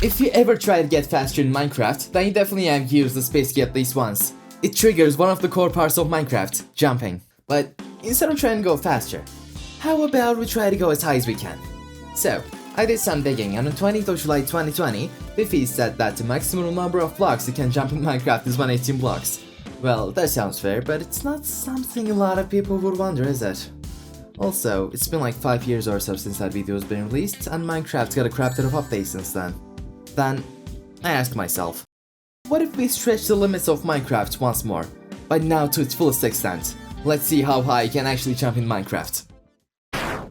If you ever try to get faster in Minecraft, then you definitely have used the space key at least once. It triggers one of the core parts of Minecraft, jumping. But instead of trying to go faster, how about we try to go as high as we can? So, I did some digging, and on 20th of July 2020, Biffy said that the maximum number of blocks you can jump in Minecraft is 118 blocks. Well, that sounds fair, but it's not something a lot of people would wonder, is it? Also, it's been like 5 years or so since that video has been released, and Minecraft's got a crap ton of updates since then. Then, I asked myself, what if we stretch the limits of Minecraft once more, but now to its fullest extent? Let's see how high you can actually jump in Minecraft.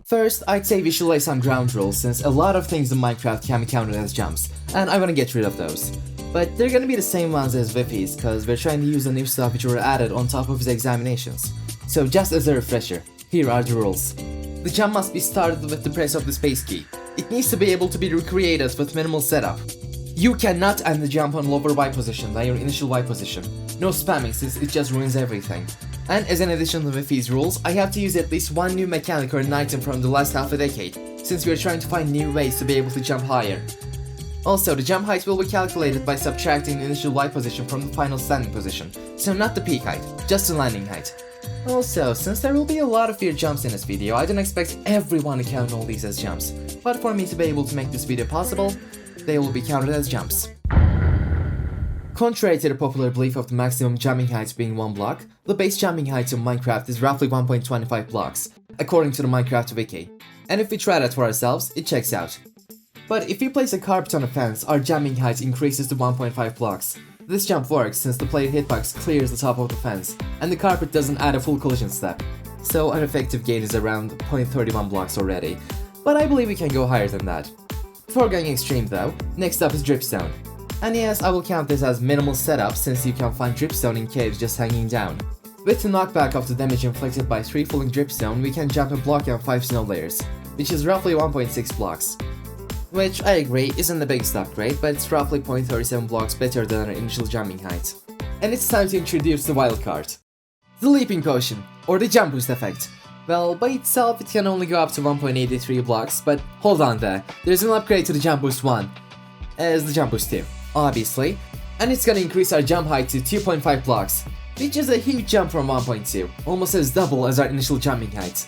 First, I'd say we should lay some ground rules, since a lot of things in Minecraft can be counted as jumps, and I wanna get rid of those. But they're gonna be the same ones as Viffy's, cause we're trying to use the new stuff which were added on top of his examinations. So just as a refresher, here are the rules. The jump must be started with the press of the space key. It needs to be able to be recreated with minimal setup. You cannot end the jump on lower Y position than your initial Y position. No spamming, since it just ruins everything. And as an addition to Viffy's rules, I have to use at least one new mechanic or an item from the last half a decade, since we are trying to find new ways to be able to jump higher. Also, the jump height will be calculated by subtracting the initial Y position from the final standing position, so not the peak height, just the landing height. Also, since there will be a lot of weird jumps in this video, I don't expect everyone to count all these as jumps, but for me to be able to make this video possible, they will be counted as jumps. Contrary to the popular belief of the maximum jumping height being 1 block, the base jumping height in Minecraft is roughly 1.25 blocks, according to the Minecraft wiki. And if we try that for ourselves, it checks out. But if we place a carpet on a fence, our jumping height increases to 1.5 blocks. This jump works since the player hitbox clears the top of the fence, and the carpet doesn't add a full collision step. So our effective gain is around 0.31 blocks already, but I believe we can go higher than that. Before going extreme though, next up is dripstone. And yes, I will count this as minimal setup since you can find dripstone in caves just hanging down. With the knockback of the damage inflicted by 3 falling dripstone, we can jump a block and 5 snow layers, which is roughly 1.6 blocks. Which, I agree, isn't the biggest upgrade, but it's roughly 0.37 blocks better than our initial jumping height. And it's time to introduce the wildcard. The leaping potion, or the jump boost effect. Well, by itself it can only go up to 1.83 blocks, but hold on there, there's an upgrade to the jump boost 1, as the jump boost 2. Obviously, and it's gonna increase our jump height to 2.5 blocks, which is a huge jump from 1.2, almost as double as our initial jumping height.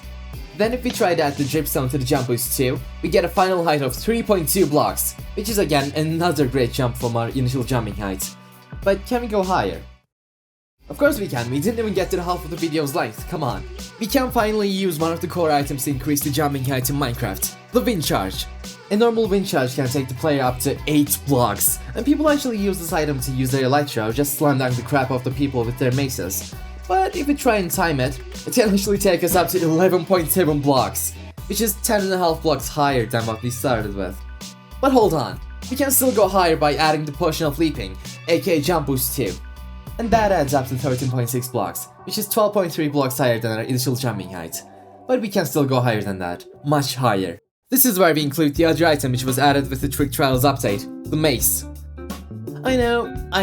Then if we try to add the dripstone to the jump boost 2, we get a final height of 3.2 blocks, which is again another great jump from our initial jumping height. But can we go higher? Of course we can, we didn't even get to the half of the video's length, come on. We can finally use one of the core items to increase the jumping height in Minecraft, the wind charge. A normal wind charge can take the player up to 8 blocks, and people actually use this item to use their elytra or just slam dunk the crap off the people with their maces. But if we try and time it, it can actually take us up to 11.7 blocks, which is 10.5 blocks higher than what we started with. But hold on, we can still go higher by adding the potion of leaping, aka jump boost 2. And that adds up to 13.6 blocks, which is 12.3 blocks higher than our initial jumping height. But we can still go higher than that, much higher. This is where we include the other item which was added with the Trick Trials update, the mace. I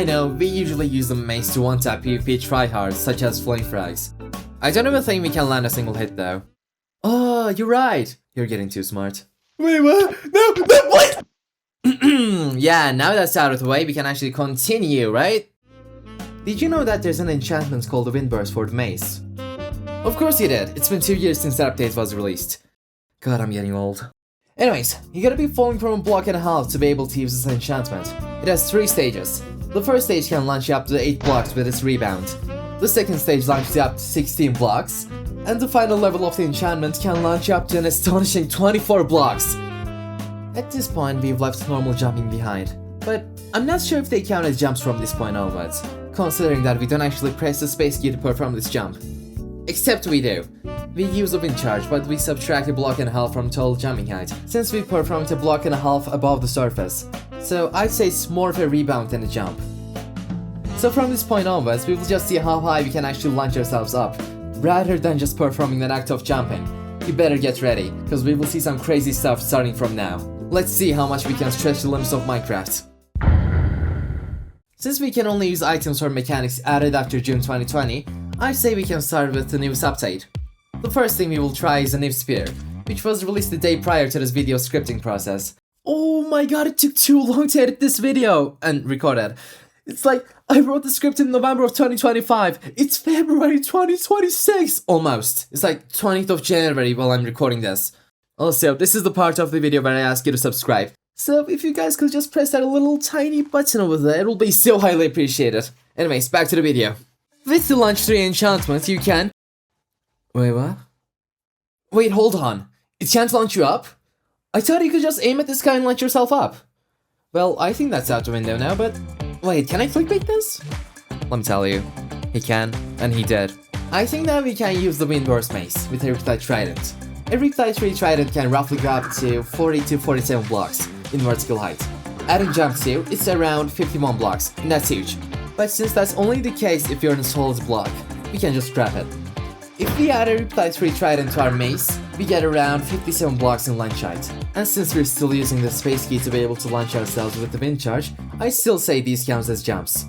know, we usually use the mace to one-tap PvP tryhards such as flame frags. I don't even think we can land a single hit though. Oh, you're right! You're getting too smart. Wait, what? No, what? Yeah, now that's out of the way, we can actually continue, right? Did you know that there's an enchantment called the Windburst for the mace? Of course you did, it's been 2 years since that update was released. God, I'm getting old. Anyways, you gotta be falling from a block and a half to be able to use this enchantment. It has 3 stages. The first stage can launch you up to 8 blocks with its rebound. The second stage launches you up to 16 blocks. And the final level of the enchantment can launch you up to an astonishing 24 blocks. At this point, we've left normal jumping behind. But I'm not sure if they count as jumps from this point onwards, considering that we don't actually press the space key to perform this jump. Except we do. We use a wind charge, but we subtract a block and a half from total jumping height, since we performed a block and a half above the surface. So I'd say it's more of a rebound than a jump. So from this point onwards, we will just see how high we can actually launch ourselves up, rather than just performing an act of jumping. You better get ready, because we will see some crazy stuff starting from now. Let's see how much we can stretch the limits of Minecraft. Since we can only use items or mechanics added after June 2020, I say we can start with the newest update. The first thing we will try is a new spear, which was released the day prior to this video scripting process. Oh my god, it took too long to edit this video and record it. It's like, I wrote the script in November of 2025. It's February 2026, almost. It's like 20th of January while I'm recording this. Also, this is the part of the video where I ask you to subscribe. So if you guys could just press that little tiny button over there, it will be so highly appreciated. Anyways, back to the video. With the Launch 3 enchantment, you can... Wait, what? Wait, hold on. It can't launch you up? I thought you could just aim at the sky and launch yourself up. Well, I think that's out the window now, but... Wait, can I clickbait this? Let me tell you. He can, and he did. I think now we can use the Windburst Mace with a Riptide Trident. A Riptide 3 Trident can roughly go up to 40 to 47 blocks in vertical height. Adding jump to, it's around 51 blocks, and that's huge. But since that's only the case if you're in a solid block, we can just scrap it. If we add a Riptide 3 Trident to our mace, we get around 57 blocks in launch height. And since we're still using the space key to be able to launch ourselves with the wind charge, I still say these count as jumps.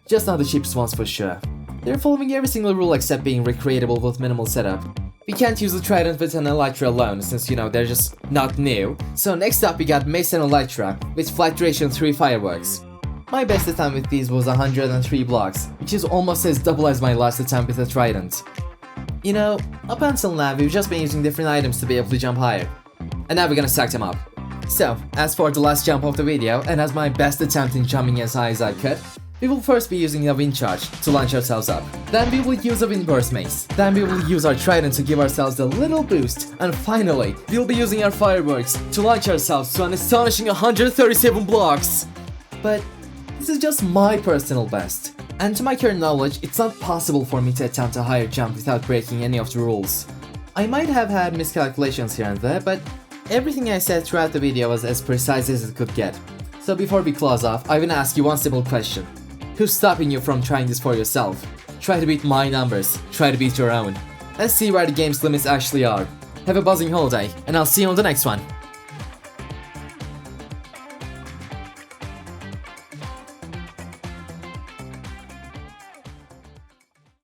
Just not the cheapest ones for sure. They're following every single rule except being recreatable with minimal setup. We can't use the Trident with an Elytra alone since, you know, they're just not new. So next up we got Mace and Elytra with flight duration 3 fireworks. My best attempt with these was 103 blocks, which is almost as double as my last attempt with the Trident. You know, up until now we've just been using different items to be able to jump higher. And now we're gonna stack them up. So, as for the last jump of the video, and as my best attempt in jumping as high as I could, we will first be using a wind charge to launch ourselves up. Then we will use a Windburst Mace. Then we will use our Trident to give ourselves a little boost. And finally, we will be using our fireworks to launch ourselves to an astonishing 137 blocks. But this is just my personal best. And to my current knowledge, it's not possible for me to attempt a higher jump without breaking any of the rules. I might have had miscalculations here and there, but everything I said throughout the video was as precise as it could get. So before we close off, I wanna ask you one simple question. Who's stopping you from trying this for yourself? Try to beat my numbers, try to beat your own. Let's see where the game's limits actually are. Have a buzzing holiday, and I'll see you on the next one.